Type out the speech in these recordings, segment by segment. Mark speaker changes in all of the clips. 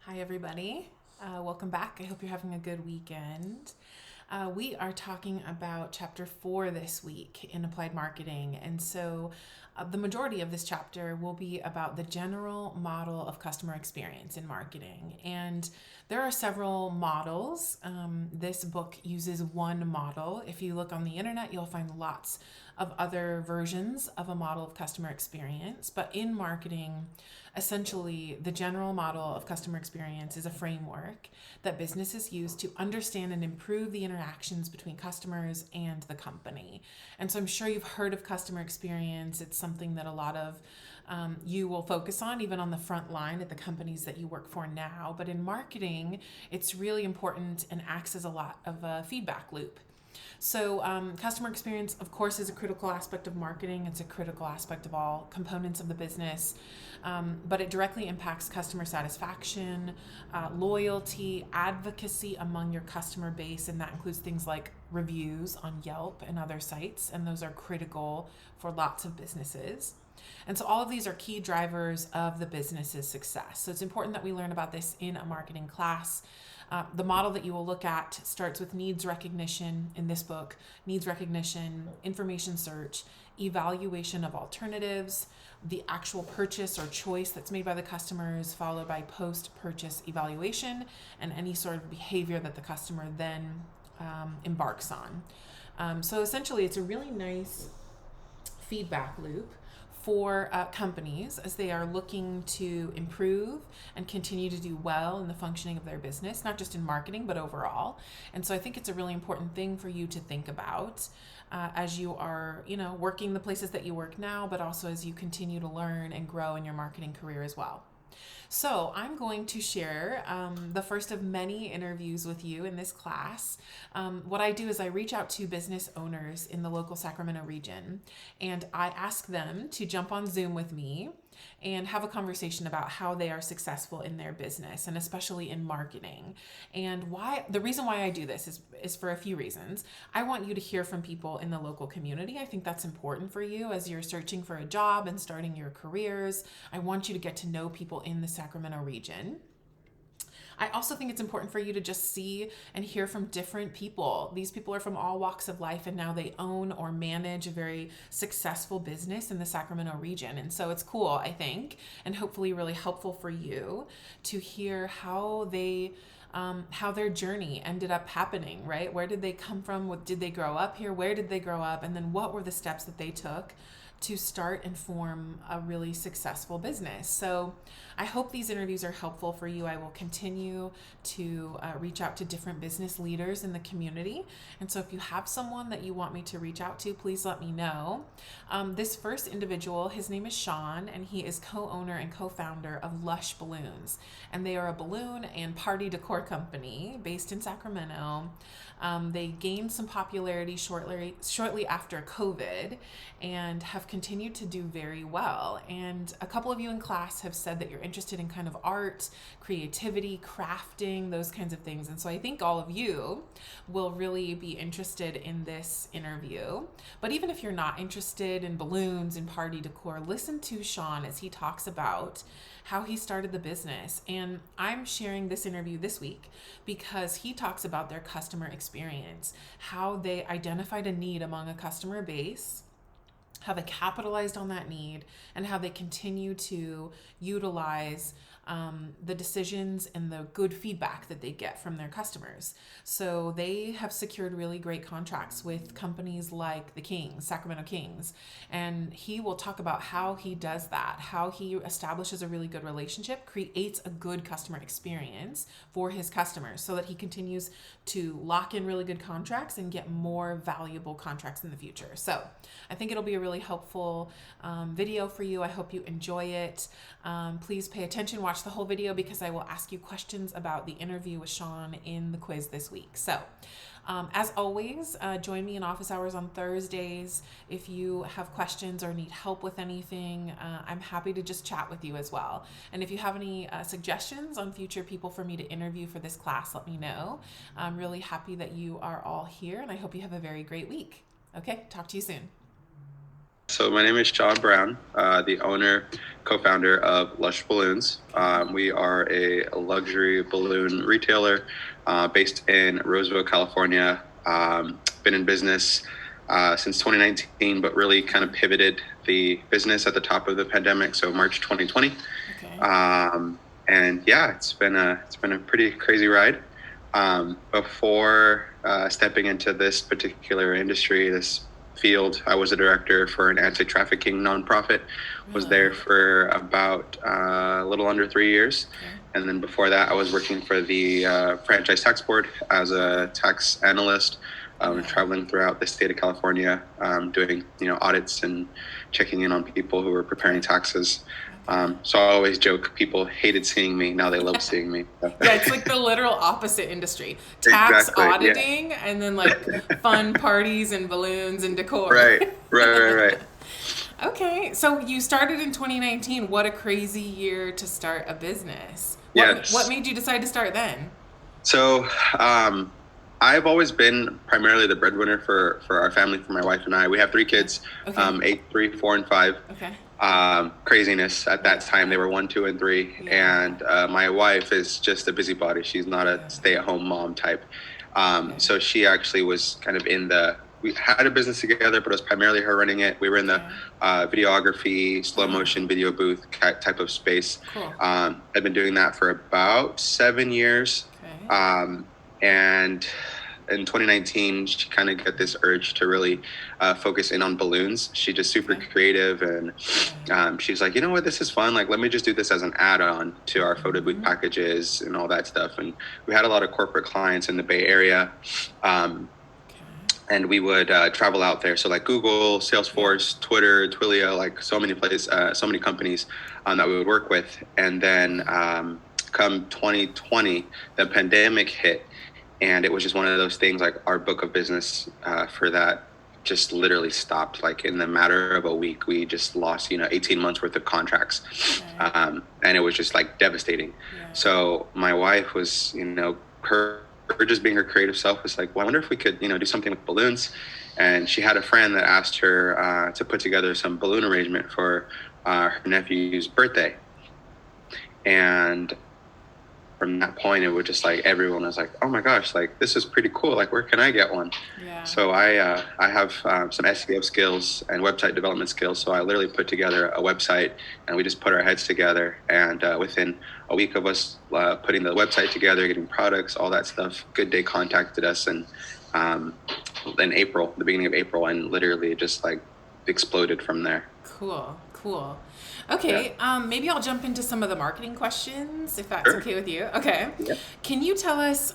Speaker 1: Hi, everybody. Welcome back. I hope you're having a good weekend. We are talking about chapter 4 this week in applied marketing. And so the majority of this chapter will be about the general model of customer experience in marketing. And there are several models. This book uses one model. If you look on the internet, you'll find lots of other versions of a model of customer experience. But in marketing, essentially, the general model of customer experience is a framework that businesses use to understand and improve the interactions between customers and the company. And so I'm sure you've heard of customer experience. It's something that a lot of you will focus on, even on the front line at the companies that you work for now. But in marketing, it's really important and acts as a lot of a feedback loop. So, customer experience, of course, is a critical aspect of marketing. It's a critical aspect of all components of the business, but it directly impacts customer satisfaction, loyalty, advocacy among your customer base, and that includes things like reviews on Yelp and other sites, and those are critical for lots of businesses. And so all of these are key drivers of the business's success. So it's important that we learn about this in a marketing class. The model that you will look at starts with needs recognition in this book, needs recognition, information search, evaluation of alternatives, the actual purchase or choice that's made by the customers, followed by post-purchase evaluation and any sort of behavior that the customer then embarks on. So essentially, it's a really nice feedback loop for companies as they are looking to improve and continue to do well in the functioning of their business, not just in marketing, but overall. And so I think it's a really important thing for you to think about as you are, working the places that you work now, but also as you continue to learn and grow in your marketing career as well. So I'm going to share the first of many interviews with you in this class. What I do is I reach out to business owners in the local Sacramento region, and I ask them to jump on Zoom with me and have a conversation about how they are successful in their business, and especially in marketing. And the reason why I do this is for a few reasons. I want you to hear from people in the local community. I think that's important for you as you're searching for a job and starting your careers. I want you to get to know people in the Sacramento region. I also think it's important for you to just see and hear from different people. These people are from all walks of life, and now they own or manage a very successful business in the Sacramento region. And so it's cool, I think, and hopefully really helpful for you to hear how their journey ended up happening, right? Where did they come from? What did they grow up here? Where did they grow up? And then what were the steps that they took to start and form a really successful business? So I hope these interviews are helpful for you. I will continue to reach out to different business leaders in the community. And so if you have someone that you want me to reach out to, please let me know. This first individual, his name is Sean, and he is co-owner and co-founder of Lush Balloons. And they are a balloon and party decor company based in Sacramento. They gained some popularity shortly after COVID and have continued to do very well. And a couple of you in class have said that you're interested in kind of art, creativity, crafting, those kinds of things. And so I think all of you will really be interested in this interview. But even if you're not interested in balloons and party decor, listen to Sean as he talks about how he started the business. And I'm sharing this interview this week because he talks about their customer experience, how they identified a need among a customer base, how they capitalized on that need, and how they continue to utilize the decisions and the good feedback that they get from their customers. So they have secured really great contracts with companies like the Kings, Sacramento Kings, and he will talk about how he does that, how he establishes a really good relationship, creates a good customer experience for his customers so that he continues to lock in really good contracts and get more valuable contracts in the future. So I think it'll be a really helpful video for you. I hope you enjoy it. Please pay attention, watch the whole video, because I will ask you questions about the interview with Sean in the quiz this week. So as always, join me in office hours on Thursdays. If you have questions or need help with anything, I'm happy to just chat with you as well. And if you have any suggestions on future people for me to interview for this class, let me know. I'm really happy that you are all here, and I hope you have a very great week. Okay, talk to you soon.
Speaker 2: So my name is Sean Brown, the owner, co-founder of Lush Balloons. We are a luxury balloon retailer based in Roseville, California. Been in business since 2019, but really kind of pivoted the business at the top of the pandemic, so March 2020.
Speaker 1: Okay.
Speaker 2: And yeah, it's been a pretty crazy ride. Before stepping into this particular industry, this field, I was a director for an anti-trafficking nonprofit. Was there for about a little under 3 years.
Speaker 1: Okay.
Speaker 2: And then before that, I was working for the Franchise Tax Board as a tax analyst, traveling throughout the state of California, doing audits and checking in on people who were preparing taxes. So I always joke, people hated seeing me, now they love seeing me.
Speaker 1: Yeah, it's like the literal opposite industry. Tax
Speaker 2: Exactly,
Speaker 1: auditing, and then like fun parties and balloons and decor.
Speaker 2: Right.
Speaker 1: Okay, so you started in 2019. What a crazy year to start a business.
Speaker 2: Yes.
Speaker 1: What made you decide to start then?
Speaker 2: So I've always been primarily the breadwinner for our family, for my wife and I. We have 3 kids,
Speaker 1: Okay.
Speaker 2: 8, 3, 4, and 5.
Speaker 1: Okay.
Speaker 2: Craziness at that time. They were 1, 2, and 3.
Speaker 1: Yeah.
Speaker 2: And my wife is just a busybody. She's not a stay-at-home mom type. So she actually was kind of we had a business together, but it was primarily her running it. We were in the videography, slow motion video booth type of space.
Speaker 1: Cool.
Speaker 2: I've been doing that for about 7 years.
Speaker 1: Okay.
Speaker 2: And in 2019, she kind of got this urge to really focus in on balloons. She's just super creative, and she's like, you know what, this is fun. Like, let me just do this as an add-on to our photo booth packages and all that stuff. And we had a lot of corporate clients in the Bay Area, and we would travel out there. So like Google, Salesforce, Twitter, Twilio, like so many places, so many companies that we would work with. And then come 2020, the pandemic hit. And it was just one of those things, like our book of business for that just literally stopped. Like in the matter of a week, we just lost, 18 months worth of contracts. And it was just like devastating.
Speaker 1: Yeah.
Speaker 2: So my wife was, her just being her creative self was like, well, I wonder if we could, do something with balloons. And she had a friend that asked her to put together some balloon arrangement for her nephew's birthday. And from that point, it was just like everyone was like, oh my gosh, like this is pretty cool. Like, where can I get one?
Speaker 1: Yeah.
Speaker 2: So I have some SEO skills and website development skills. So I literally put together a website, and we just put our heads together. And within a week of us putting the website together, getting products, all that stuff, Good Day contacted us, and in April, the beginning of April, and literally it just like exploded from there.
Speaker 1: Cool. Okay, maybe I'll jump into some of the marketing questions, if that's okay with you. Okay.
Speaker 2: Yeah.
Speaker 1: Can you tell us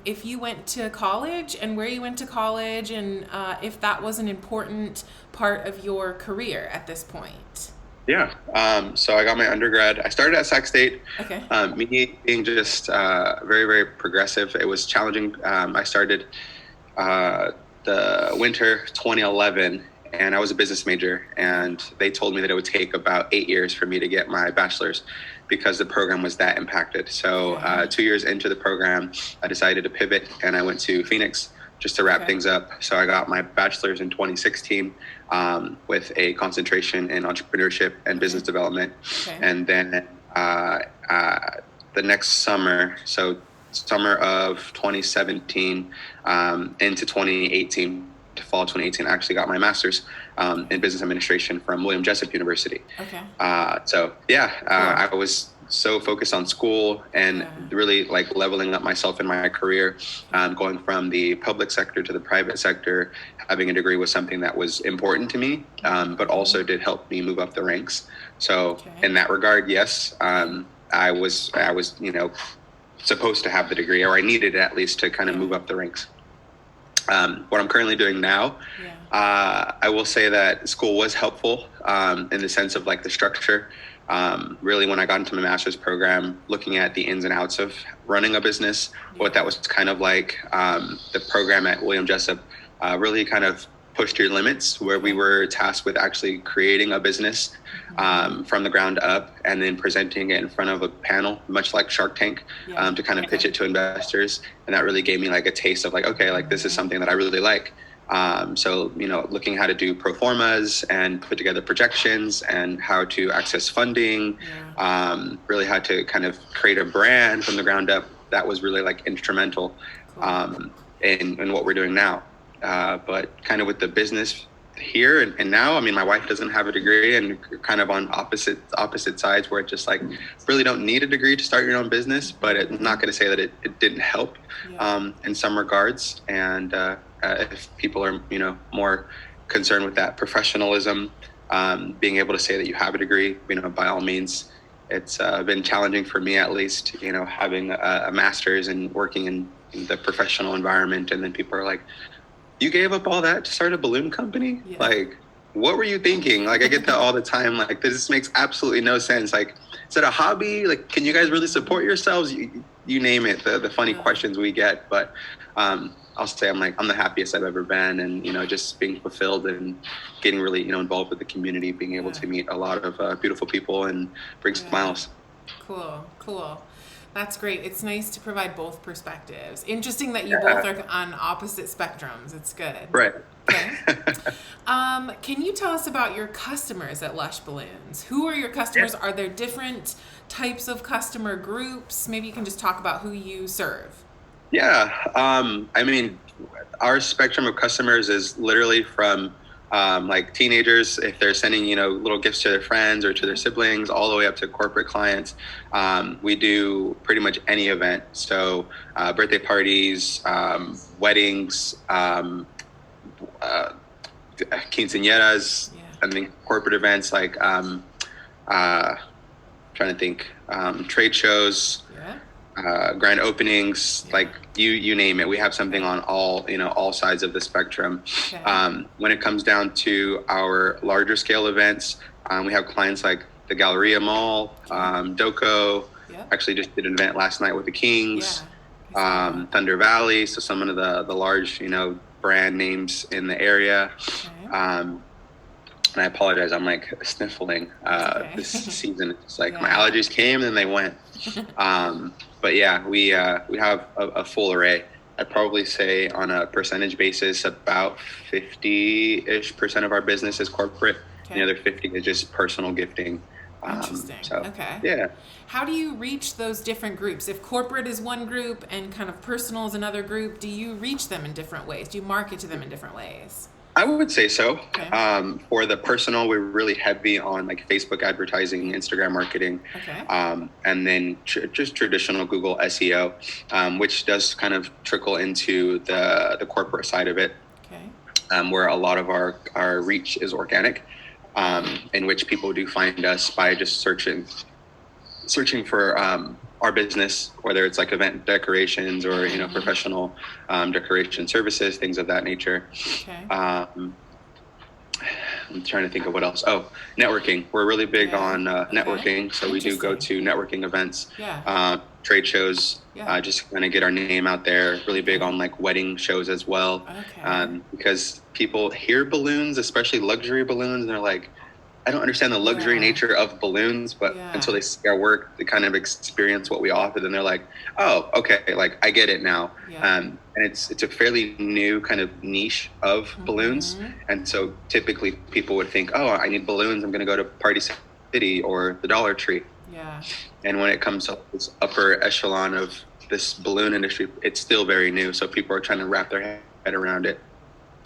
Speaker 1: if you went to college and where you went to college, and if that was an important part of your career at this point?
Speaker 2: Yeah. So I got my undergrad. I started at Sac State.
Speaker 1: Okay.
Speaker 2: Me being just very, very progressive. It was challenging. I started the winter 2011. And I was a business major, and they told me that it would take about 8 years for me to get my bachelor's because the program was that impacted. So 2 years into the program, I decided to pivot, and I went to Phoenix just to wrap things up. So I got my bachelor's in 2016 with a concentration in entrepreneurship and business development. And then the next summer, so summer of 2017 into 2018, to fall 2018, I actually got my master's in business administration from William Jessup University.
Speaker 1: Okay.
Speaker 2: I was so focused on school and really like leveling up myself in my career, going from the public sector to the private sector. Having a degree was something that was important to me, but also did help me move up the ranks. So in that regard, yes, I was supposed to have the degree, or I needed it at least to kind of move up the ranks. What I'm currently doing now, I will say that school was helpful in the sense of like the structure. Really, when I got into my master's program, looking at the ins and outs of running a business, what that was kind of like, the program at William Jessup really kind of pushed your limits, where we were tasked with actually creating a business from the ground up and then presenting it in front of a panel, much like Shark Tank, to kind of pitch it to investors. And that really gave me like a taste of like, okay, like this is something that I really like. So, looking how to do pro formas and put together projections and how to access funding, really how to kind of create a brand from the ground up. That was really like instrumental in what we're doing now. But kind of with the business here and now, I mean, my wife doesn't have a degree, and kind of on opposite sides where it's just like really don't need a degree to start your own business, but I'm not going to say that it didn't help in some regards. And if people are, more concerned with that professionalism, being able to say that you have a degree, by all means. It's been challenging for me, at least, having a master's and working in the professional environment. And then people are like, you gave up all that to start a balloon company? Yeah. Like, what were you thinking? Like, I get that all the time. Like, this makes absolutely no sense. Like, is it a hobby? Like, can you guys really support yourselves? You name it, the funny questions we get. But I'll say I'm the happiest I've ever been, and just being fulfilled and getting really involved with the community, being able to meet a lot of beautiful people and bring smiles.
Speaker 1: Cool. That's great. It's nice to provide both perspectives. Interesting that you both are on opposite spectrums. It's good.
Speaker 2: Right.
Speaker 1: Okay. Can you tell us about your customers at Lush Balloons? Who are your customers? Are there different types of customer groups? Maybe you can just talk about who you serve.
Speaker 2: Yeah. I mean, our spectrum of customers is literally from like teenagers, if they're sending, little gifts to their friends or to their siblings, all the way up to corporate clients. We do pretty much any event. So birthday parties, weddings, quinceañeras, I mean, corporate events like, trying to think, trade shows, grand openings, like you name it. We have something on all sides of the spectrum. When it comes down to our larger scale events, we have clients like the Galleria Mall, Doco. Actually just did an event last night with the Kings, Thunder Valley. So some of the large, brand names in the area. And I apologize, I'm like sniffling this season. It's like my allergies came and then they went. But yeah, we have a full array. I'd probably say on a percentage basis, about 50-ish% of our business is corporate. And the other 50 is just personal gifting.
Speaker 1: Interesting. Okay.
Speaker 2: Yeah.
Speaker 1: How do you reach those different groups? If corporate is one group and kind of personal is another group, do you reach them in different ways? Do you market to them in different ways?
Speaker 2: I would say so. For the personal, we're really heavy on like Facebook advertising, Instagram marketing, and then just traditional Google SEO, which does kind of trickle into the corporate side of it, where a lot of our reach is organic, in which people do find us by just searching for our business, whether it's like event decorations or professional decoration services, things of that nature. I'm trying to think of what else. Networking. We're really big on networking, so we do go to networking events, trade shows, just to kind of get our name out there. Really big on like wedding shows as well, because people hear balloons, especially luxury balloons, and they're like, I don't understand the luxury nature of balloons, but until they see our work, they kind of experience what we offer, then they're like, oh, okay, like I get it now. And it's a fairly new kind of niche of balloons. And so typically people would think, oh, I need balloons, I'm going to go to Party City or the Dollar Tree. And when it comes to this upper echelon of this balloon industry, it's still very new. So people are trying to wrap their head around it.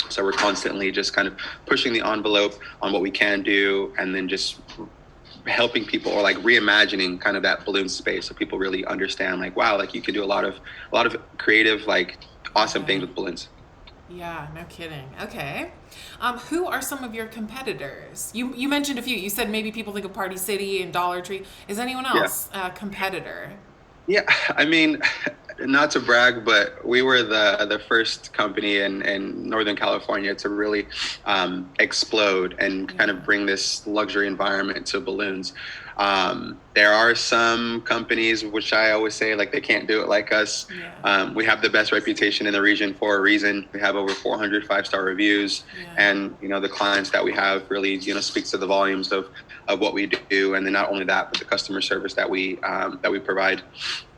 Speaker 2: So we're constantly just kind of pushing the envelope on what we can do, and then just helping people, or like reimagining kind of that balloon space, so people really understand like, wow, like you can do a lot of creative, like awesome things with balloons.
Speaker 1: Yeah, no kidding. Okay. Who are some of your competitors? You mentioned a few. You said maybe people think of Party City and Dollar Tree. Is anyone else a competitor?
Speaker 2: Yeah, I mean, not to brag, but we were the first company in Northern California to really explode and kind of bring this luxury environment to balloons. There are some companies which I always say like they can't do it like us. We have the best reputation in the region for a reason. We have over 400 5-star reviews, and the clients that we have really speaks to the volumes of what we do. And then not only that, but the customer service that we provide.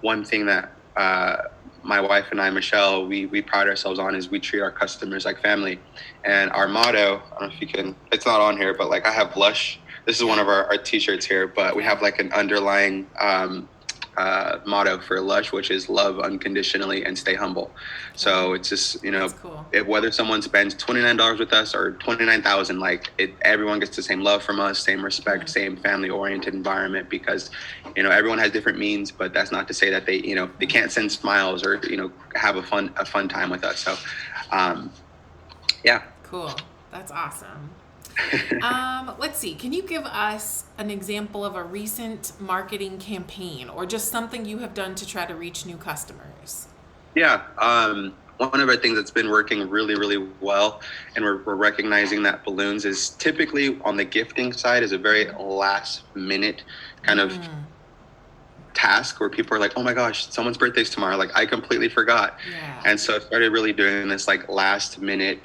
Speaker 2: One thing that my wife and I, Michelle, we pride ourselves on is we treat our customers like family. And our motto, I don't know if you can, it's not on here, but like I have Lush. This is one of our t-shirts here, but we have like an underlying motto for Lush, which is love unconditionally and stay humble. So it's just,
Speaker 1: Cool.
Speaker 2: whether someone spends $29 with us or 29,000, like everyone gets the same love from us, same respect, same family oriented environment, because, everyone has different means, but that's not to say that they can't send smiles or, have a fun time with us. So, yeah.
Speaker 1: Cool. That's awesome. Let's see. Can you give us an example of a recent marketing campaign or just something you have done to try to reach new customers?
Speaker 2: Yeah. One of our things that's been working really, really well, and we're recognizing that balloons is typically on the gifting side is a very last minute kind of task where people are like, oh my gosh, someone's birthday's tomorrow. Like I completely forgot.
Speaker 1: Yeah.
Speaker 2: And so I started really doing this like last minute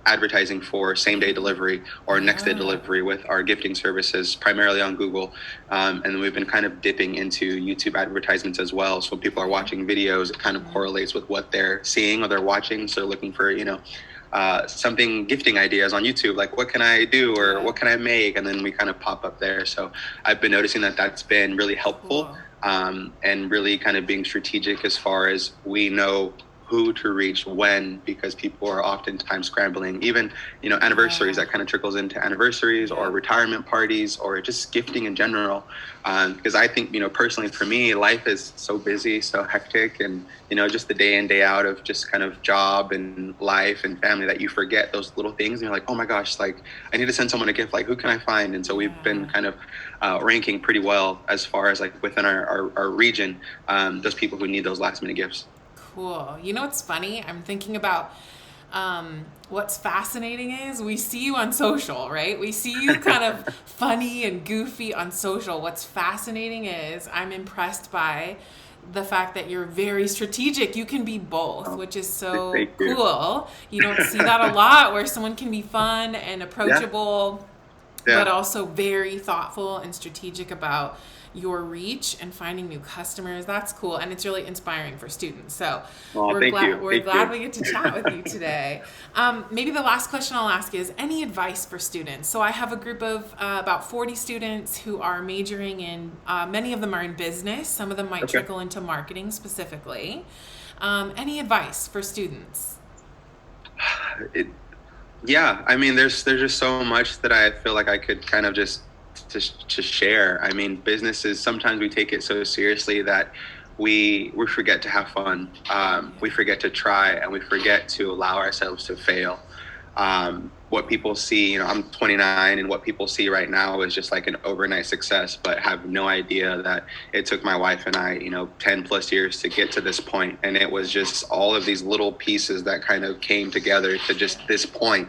Speaker 2: advertising for same day delivery or next day delivery with our gifting services, primarily on Google. And we've been kind of dipping into YouTube advertisements as well. So when people are watching videos, it kind of correlates with what they're seeing or they're watching. So they're looking for, something gifting ideas on YouTube, like what can I do or what can I make? And then we kind of pop up there. So I've been noticing that that's been really helpful. And really kind of being strategic as far as we know who to reach when, because people are oftentimes scrambling, even, anniversaries, that kind of trickles into anniversaries or retirement parties or just gifting in general. Because I think, personally for me, life is so busy, so hectic, and, just the day in, day out of just kind of job and life and family that you forget those little things. And you're like, oh my gosh, like I need to send someone a gift. Like, who can I find? And so we've been kind of ranking pretty well as far as like within our region, those people who need those last minute gifts.
Speaker 1: Cool. You know what's funny? I'm thinking about what's fascinating is we see you on social, right? We see you kind of funny and goofy on social. What's fascinating is I'm impressed by the fact that you're very strategic. You can be both, which is so cool. You don't see that a lot where someone can be fun and approachable, but also very thoughtful and strategic about your reach and finding new customers. That's cool. And it's really inspiring for students. So we're glad we get to chat with you today. Maybe the last question I'll ask is any advice for students? So I have a group of about 40 students who are majoring in, many of them are in business. Some of them might trickle into marketing specifically. Any advice for students?
Speaker 2: I mean, there's just so much that I feel like I could kind of just to share. I mean, businesses, sometimes we take it so seriously that we forget to have fun. We forget to try, and we forget to allow ourselves to fail. What people see, I'm 29, and what people see right now is just like an overnight success, but have no idea that it took my wife and I, 10 plus years to get to this point. And it was just all of these little pieces that kind of came together to just this point.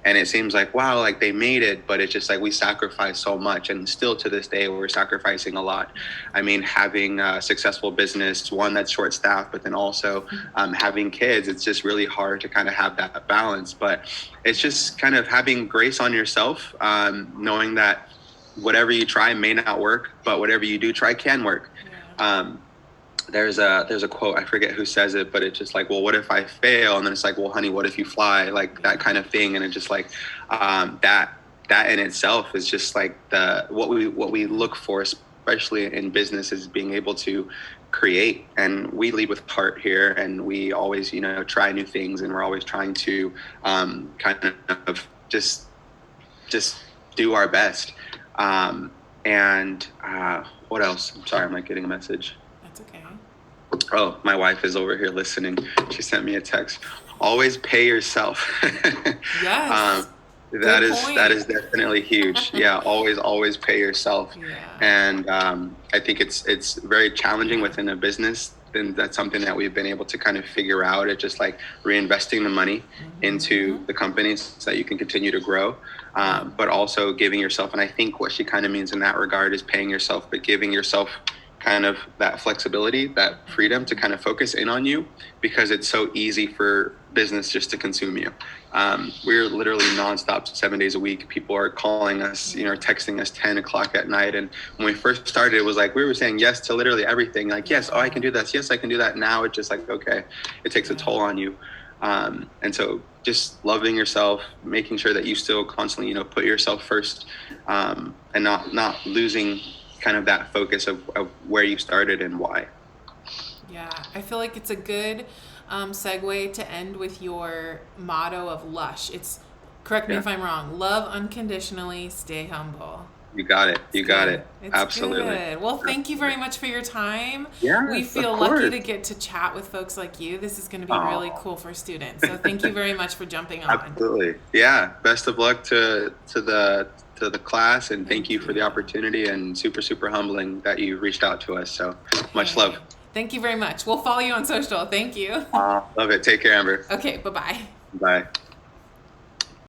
Speaker 2: And it seems like, wow, like they made it, but it's just like we sacrificed so much. And still to this day, we're sacrificing a lot. I mean, having a successful business, one that's short staffed, but then also having kids, it's just really hard to kind of have that balance. But it's just kind of having grace on yourself, knowing that whatever you try may not work, but whatever you do try can work. There's a quote, I forget who says it, but it's just like, well, what if I fail? And then it's like, well, honey, what if you fly? Like that kind of thing. And it's just like that in itself is just like what we look for, especially in business, is being able to create. And we lead with heart here, and we always, try new things, and we're always trying to kind of just do our best. And what else? I'm sorry, I'm not getting a message. Oh, my wife is over here listening. She sent me a text. Always pay yourself.
Speaker 1: Yes.
Speaker 2: That is definitely huge. Yeah, always pay yourself. Yeah. And I think it's very challenging within a business. And that's something that we've been able to kind of figure out. It's just like reinvesting the money into the companies so that you can continue to grow, but also giving yourself. And I think what she kind of means in that regard is paying yourself, but giving yourself kind of that flexibility, that freedom to kind of focus in on you, because it's so easy for business just to consume you. We're literally nonstop 7 days a week. People are calling us, texting us 10 o'clock at night. And when we first started, it was like, we were saying yes to literally everything. Like, yes, I can do this. Yes, I can do that. Now it's just like, okay, it takes a toll on you. And so just loving yourself, making sure that you still constantly, put yourself first, and not losing kind of that focus of where you started and why.
Speaker 1: Yeah, I feel like it's a good segue to end with your motto of Lush. It's, correct me if I'm wrong, love unconditionally, stay humble.
Speaker 2: You got it. You got it.
Speaker 1: It's
Speaker 2: Absolutely.
Speaker 1: Good. Well, thank you very much for your time.
Speaker 2: Yeah,
Speaker 1: we feel lucky to get to chat with folks like you. This is going to be really cool for students. So thank you very much for jumping on.
Speaker 2: Absolutely. Yeah. Best of luck to the class, and thank you for the opportunity, and super, super humbling that you reached out to us. So much love.
Speaker 1: Thank you very much. We'll follow you on social. Thank you.
Speaker 2: Love it. Take care, Amber.
Speaker 1: Okay. Bye-bye.
Speaker 2: Bye.